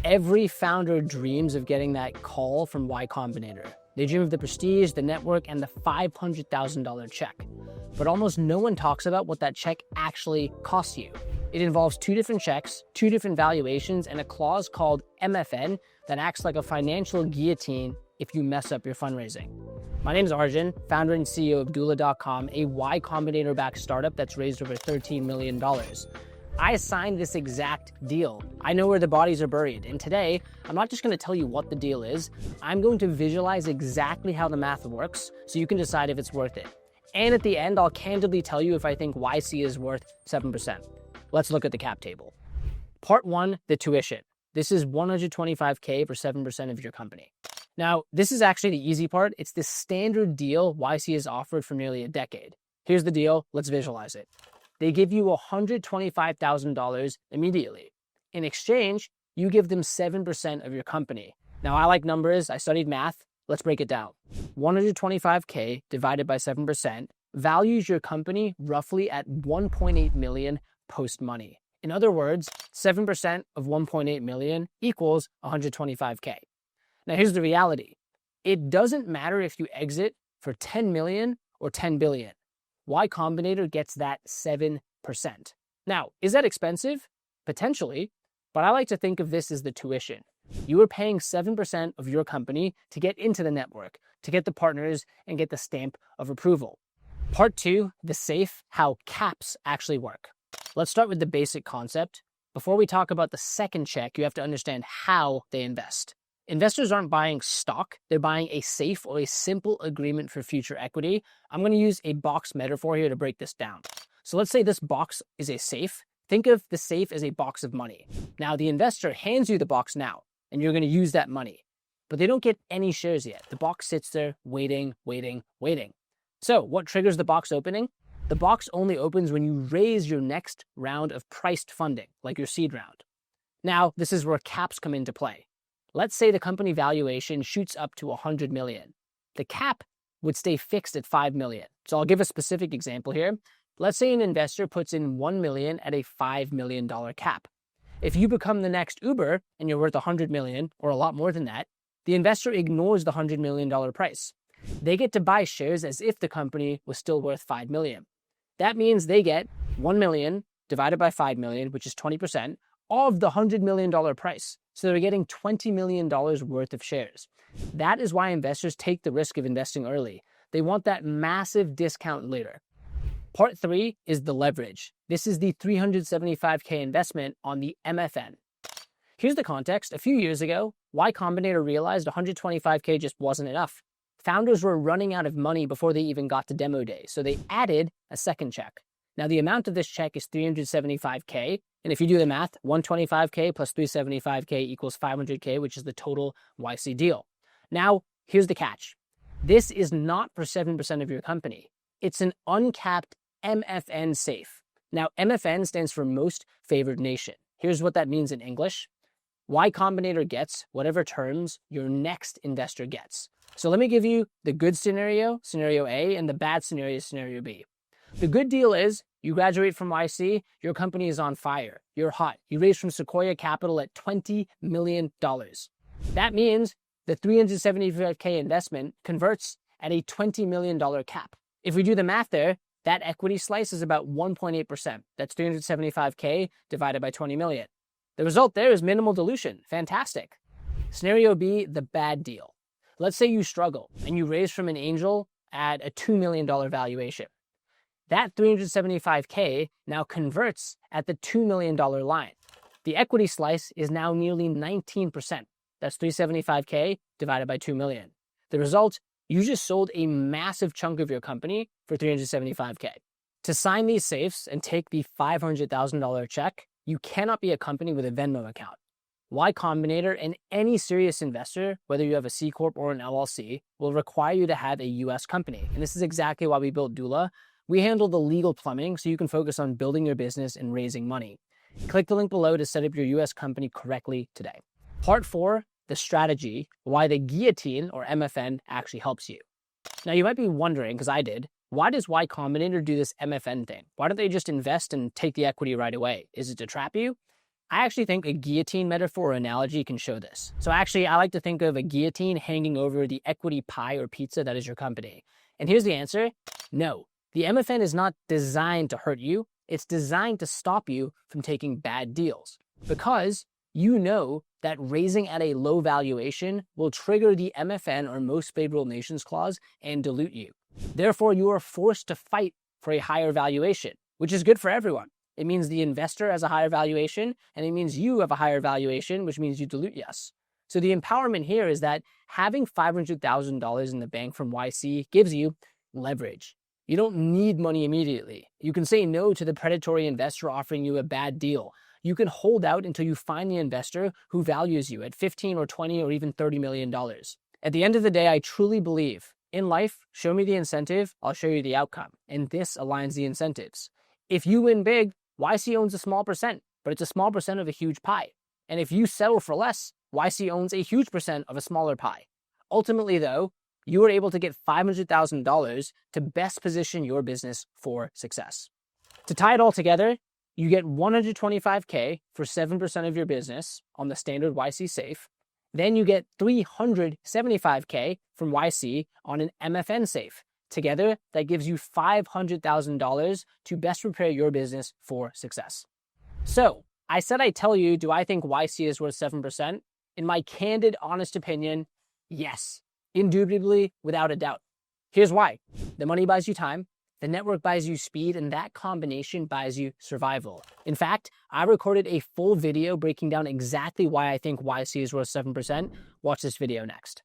Every founder dreams of getting that call from Y Combinator. They dream of the prestige, the network, and the $500,000 check. But almost no one talks about what that check actually costs you. It involves 2 different checks, 2 different valuations, and a clause called MFN that acts like a financial guillotine if you mess up your fundraising. My name is Arjun, founder and CEO of Doula.com, a Y Combinator-backed startup that's raised over $13 million. I signed this exact deal. I know where the bodies are buried. And today, I'm not just gonna tell you what the deal is, I'm going to visualize exactly how the math works so you can decide if it's worth it. And at the end, I'll candidly tell you if I think YC is worth 7%. Let's look at the cap table. Part 1, the tuition. This is $125K for 7% of your company. Now, this is actually the easy part. It's the standard deal YC has offered for nearly a decade. Here's the deal, let's visualize it. They give you $125,000 immediately. In exchange, you give them 7% of your company. Now, I like numbers, I studied math. Let's break it down. 125K divided by 7% values your company roughly at 1.8 million post-money. In other words, 7% of 1.8 million equals 125K. Now, here's the reality. It doesn't matter if you exit for 10 million or 10 billion. Y Combinator gets that 7%. Now, is that expensive? Potentially, but I like to think of this as the tuition. You are paying 7% of your company to get into the network, to get the partners, and get the stamp of approval. Part 2, the safe, how caps actually work. Let's start with the basic concept. Before we talk about the second check, you have to understand how they invest. Investors aren't buying stock, they're buying a safe or a simple agreement for future equity. I'm going to use a box metaphor here to break this down. So let's say this box is a safe. Think of the safe as a box of money. Now the investor hands you the box now, and you're going to use that money. But they don't get any shares yet. The box sits there waiting. So what triggers the box opening? The box only opens when you raise your next round of priced funding, like your seed round. Now, this is where caps come into play. Let's say the company valuation shoots up to 100 million. The cap would stay fixed at 5 million. So I'll give a specific example here. Let's say an investor puts in 1 million at a $5 million cap. If you become the next Uber and you're worth 100 million or a lot more than that, the investor ignores the $100 million price. They get to buy shares as if the company was still worth 5 million. That means they get 1 million divided by 5 million, which is 20% of the $100 million price. So they're getting $20 million worth of shares. That is why investors take the risk of investing early. They want that massive discount later. Part 3 is the leverage. This is the 375K investment on the MFN. Here's the context. A few years ago, Y Combinator realized 125K just wasn't enough. Founders were running out of money before they even got to demo day, so they added a second check. Now, the amount of this check is 375K, and if you do the math, 125K plus 375K equals 500K, which is the total YC deal. Now, here's the catch. This is not for 7% of your company. It's an uncapped MFN safe. Now, MFN stands for Most Favored Nation. Here's what that means in English. Y Combinator gets whatever terms your next investor gets. So let me give you the good scenario, scenario A, and the bad scenario, scenario B. The good deal is you graduate from YC, your company is on fire. You're hot. You raised from Sequoia Capital at $20 million. That means the 375K investment converts at a $20 million cap. If we do the math there, that equity slice is about 1.8%. That's 375K divided by 20 million. The result there is minimal dilution. Fantastic. Scenario B, the bad deal. Let's say you struggle and you raise from an angel at a $2 million valuation. That 375K now converts at the $2 million line. The equity slice is now nearly 19%. That's 375K divided by 2 million. The result, you just sold a massive chunk of your company for 375K. To sign these safes and take the $500,000 check, you cannot be a company with a Venmo account. Y Combinator and any serious investor, whether you have a C Corp or an LLC, will require you to have a US company. And this is exactly why we built Doula. We handle the legal plumbing so you can focus on building your business and raising money. Click the link below to set up your US company correctly today. Part 4, the strategy, why the guillotine or MFN actually helps you. Now you might be wondering, because I did, why does Y Combinator do this MFN thing? Why don't they just invest and take the equity right away? Is it to trap you? I actually think a guillotine metaphor or analogy can show this. So actually, I like to think of a guillotine hanging over the equity pie or pizza that is your company. And here's the answer: no. The MFN is not designed to hurt you. It's designed to stop you from taking bad deals. Because you know that raising at a low valuation will trigger the MFN or most favorable nations clause and dilute you. Therefore, you are forced to fight for a higher valuation, which is good for everyone. It means the investor has a higher valuation, and it means you have a higher valuation, which means you dilute yes. So the empowerment here is that having $500,000 in the bank from YC gives you leverage. You don't need money immediately. You can say no to the predatory investor offering you a bad deal. You can hold out until you find the investor who values you at 15 or 20 or even $30 million. At the end of the day, I truly believe in life, show me the incentive, I'll show you the outcome. And this aligns the incentives. If you win big, YC owns a small percent, but it's a small percent of a huge pie. And if you settle for less, YC owns a huge percent of a smaller pie. Ultimately, though, you are able to get $500,000 to best position your business for success. To tie it all together, you get $125K for 7% of your business on the standard YC safe. Then you get $375K from YC on an MFN safe. Together, that gives you $500,000 to best prepare your business for success. So, I said I'd tell you, do I think YC is worth 7%? In my candid, honest opinion, yes. Indubitably, without a doubt. Here's why. The money buys you time, the network buys you speed, and that combination buys you survival. In fact, I recorded a full video breaking down exactly why I think YC is worth 7%. Watch this video next.